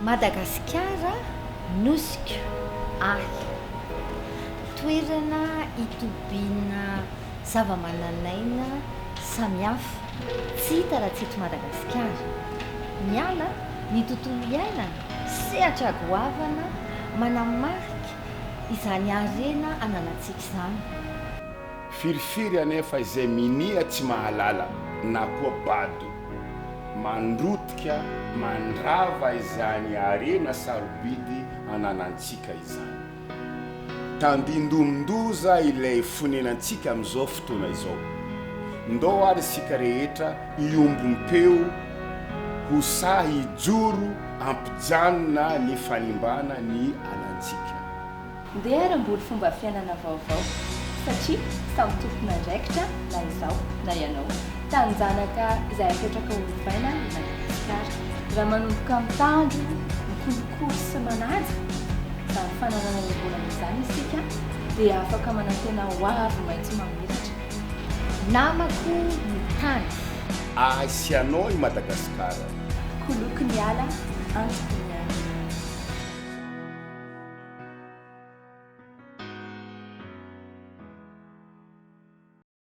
Madagasikara nosika ahy toerana itobiana zava-mananaina samihafa tsy hita raha tsy eto Madagasikara. Miala ny tontolo iainana sehatra goavana manamarika izany harena ananantsika izany. Firifiry anefa izay minia tsy mahalala na koa bado mandrotika mandrava izany harena sarobidy ananantsika izany. Tandindomindoza ilay fonenantsika amin'izao fotoana izao. Ndao ary sika rehetra iombom-peo ho sahy hijoro ampijanona ny fanimbana ny anantsika. Ndeha aramboly fomba fiainana vaovao satria samy tompona ndraikitra na izao na ianao. Tanjanaka izay apetraka olovaina ny Madagasikara. Raha manomboka mitandro, mikolokolo sy manaja izany fananana obolana izany isika dia afaka manantena ho avy maitso mamiratra. Namako ny tany. Asianao i Madagasikara. Koloko ny ala antoko.